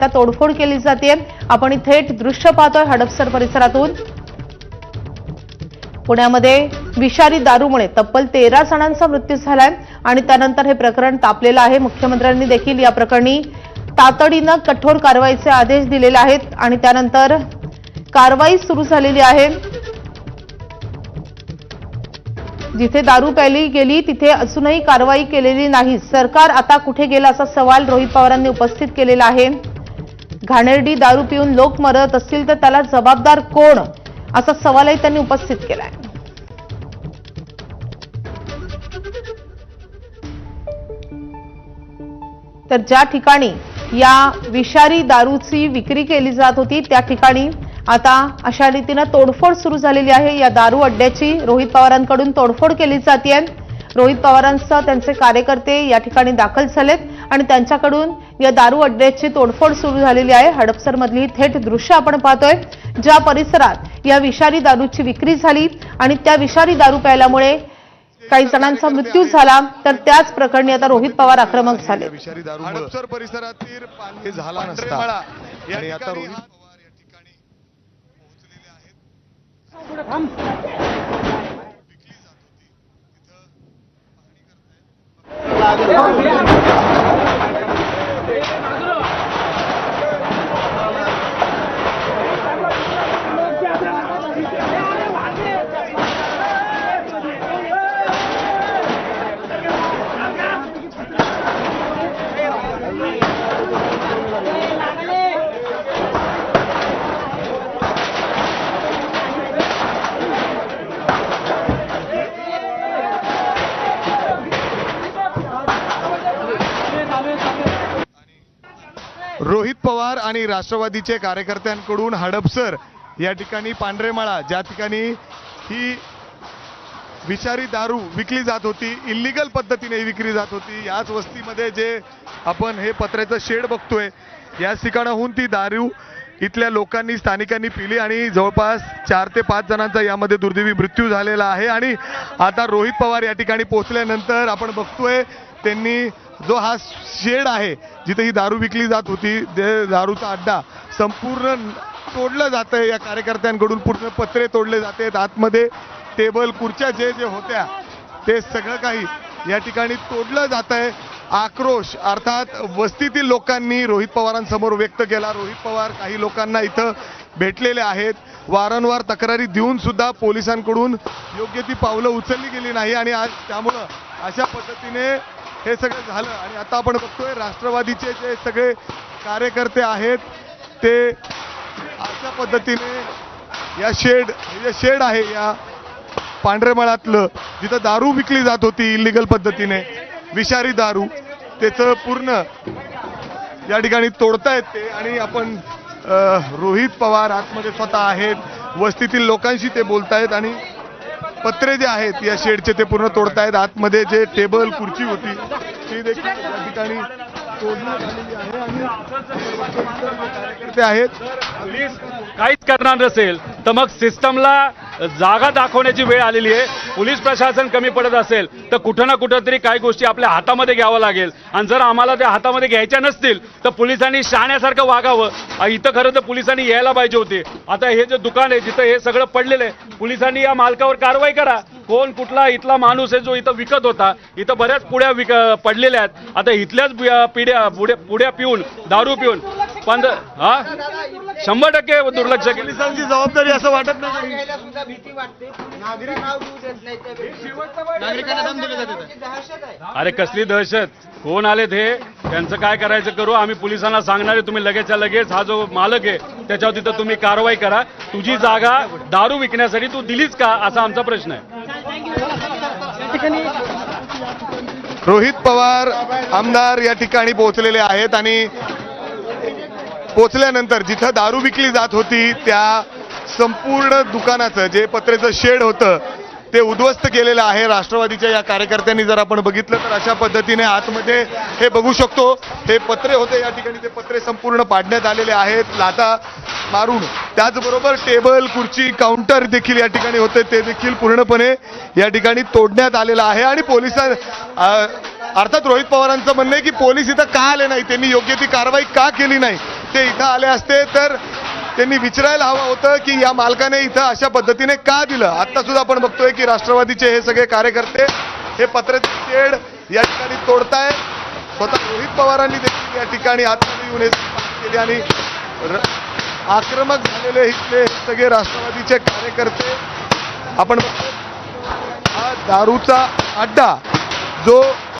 त्या तोडफोड केली जाते। आपण थेट दृश्य पाहतोय हडपसर परिसरातून। पुण्यामध्ये विषारी दारूमुळे तब्बल 13 जणांचा मृत्यू झालाय आणि त्यानंतर हे प्रकरण तापलेलं आहे। मुख्यमंत्र्यांनी देखील या प्रकरणी तातडीनं कठोर कारवाईचे आदेश दिलेले आहेत आणि त्यानंतर कारवाई सुरू झालेली आहे। जिथे दारू प्यायली गेली तिथे अजूनही कारवाई केलेली नाही। सरकार आता कुठे गेलं असा सवाल रोहित पवारांनी उपस्थित केलेला आहे। घाणेरडी दारू पिऊन लोक मरत असतील तर त्याला जबाबदार कोण असा सवालही त्यांनी उपस्थित केलाय। तर ज्या ठिकाणी या विषारी दारूची विक्री केली जात होती त्या ठिकाणी आता अशा रीतीने तोडफोड सुरू झालेली आहे। या दारू अड्ड्याची रोहित पवारांकडून तोडफोड केली जाते। रोहित पवारांसह त्यांचे कार्यकर्ते या ठिकाणी दाखल झालेत आणि त्यांच्याकडून या दारू अड्ड्याची तोडफोड सुरू झालेली आहे। हडपसर मधली थेट दृश्य आपण पाहतोय, ज्या परिसरात या विषारी दारूची विक्री झाली आणि त्या विषारी दारू प्यायल्यामुळे काही जणांचा मृत्यू झाला, तर त्याच प्रकरणी आता रोहित पवार आक्रमक झाले। हडपसर परिसरातील पाणी झाला नसता आणि आता रोहित पवार या ठिकाणी पोहोचलेले आहेत। विकली जात होती तिथं पाहणी करतायत। रोहित पवार आणि राष्ट्रवादीचे कार्यकर्त्यांकडून हडपसर या ठिकाणी पांढरेमाळा ज्या ठिकाणी ही विषारी दारू विकली जात होती, इल्लीगल पद्धतीने विकली जात होती, याच वस्तीमध्ये जे आपण हे पत्र्याचं शेड बघतोय याच ठिकाणाहून ती दारू इथल्या लोकांनी स्थानिकांनी पिली आणि जवळपास 4 ते 5 जणांचा यामध्ये दुर्दैवी मृत्यू झालेला आहे। आणि आता रोहित पवार या ठिकाणी पोहोचल्यानंतर आपण बघतोय त्यांनी जो हा शेड आहे जिथे ही दारू विकली जात होती, ते दारूचा अड्डा संपूर्ण तोडलं जातंय या कार्यकर्त्यांकडून। पूर्ण पत्रे तोडले जाते, आतमध्ये टेबल खुर्च्या जे होत्या ते सगळं काही या ठिकाणी तोडलं जात आहे। आक्रोश अर्थात वस्तीतील लोकांनी रोहित पवारांसमोर व्यक्त केला। रोहित पवार काही लोकांना इथं भेटलेले आहेत, वारंवार तक्रारी देऊन सुद्धा पोलिसांकडून योग्य ती पावलं उचलली गेली नाही आणि आज त्यामुळं अशा पद्धतीने हे सगळं झालं। आणि आता आपण बघतोय राष्ट्रवादीचे जे सगळे कार्यकर्ते आहेत ते अशा पद्धतीने या शेड आहे या पांढरेमाळातलं जिथं दारू विकली जात होती इल्लीगल पद्धतीने, विषारी दारू, त्याचं पूर्ण या ठिकाणी तोडतायत ते। आणि आपण रोहित पवार आतमध्ये स्वतः आहेत, वस्तीतील लोकांशी ते बोलतायत आणि पत्रे जे आहेत या शेडचे ते पूर्ण तोडतायत। आतमध्ये जे टेबल खुर्ची होती ती देखील या ठिकाणी तोडण्यात आलेली आहे आणि कार्यकर्ते आहेत। पोलीस काहीच करणार नसेल तर मग सिस्टमला जागा दाखवण्याची वेळ आलेली आहे। पोलीस प्रशासन कमी पडत असेल तर कुठं ना कुठं तरी काही गोष्टी आपल्या हातामध्ये घ्यावं लागेल आणि जर आम्हाला त्या हातामध्ये घ्यायच्या नसतील तर पोलिसांनी शहाण्यासारखं वागावं। इथं खरं तर पोलिसांनी यायला पाहिजे होते। आता हे जे दुकान आहे जिथं हे सगळं पडलेलं आहे, पोलिसांनी या मालकावर कारवाई करा। कोण कुठला इथला माणूस आहे जो इथं विकत होता, इथं बऱ्याच पुड्या पडलेल्या आहेत। आता इथल्याच पुड्या पिऊन दारू पिऊन 100% दुर्लक्ष केली। पोलिसांची जबाबदारी असं वाटत नाही। अरे कसली दहशत, कोण आले ते, त्यांचं काय करायचं करू, आम्ही पोलिसांना सांगणार आहे। तुम्ही लगेचच्या लगेच हा जो मालक आहे त्याच्यावर तिथं तुम्ही कारवाई करा। तुझी जागा दारू विकण्यासाठी तू दिलीच का असा आमचा प्रश्न आहे। रोहित पवार आमदार या ठिकाणी पोहोचलेले आहेत आणि पोहोचल्यानंतर जिथं दारू विकली जात होती त्या संपूर्ण दुकानाचं जे पत्र्याचं शेड होतं ते उद्ध्वस्त केलेलं आहे राष्ट्रवादीच्या या कार्यकर्त्यांनी। जर आपण बघितलं तर अशा पद्धतीने आतमध्ये हे बघू शकतो, हे पत्रे होते या ठिकाणी, ते पत्रे संपूर्ण पाडण्यात आलेले आहेत लाथा मारून। त्याचबरोबर टेबल खुर्ची काउंटर देखील या ठिकाणी होते ते देखील पूर्णपणे या ठिकाणी तोडण्यात आलेलं आहे। आणि अर्थात रोहित पवारांचं म्हणणं आहे की पोलीस इथं का आले नाही, त्यांनी योग्य ती कारवाई का केली नाही, ते इथं आले असते तर त्यांनी विचारायला हवं होतं की या मालकाने इथं अशा पद्धतीने का दिलं. आता सुद्धा आपण बघतोय की राष्ट्रवादीचे हे सगळे कार्यकर्ते हे पत्र्याचे शेड या ठिकाणी तोडताय. स्वतः रोहित पवारांनी देखील या ठिकाणी आतमध्ये येऊन हे केले आणि आक्रमक झालेले इथले सगळे राष्ट्रवादीचे कार्यकर्ते. आपण बघतोय हा दारूचा अड्डा जो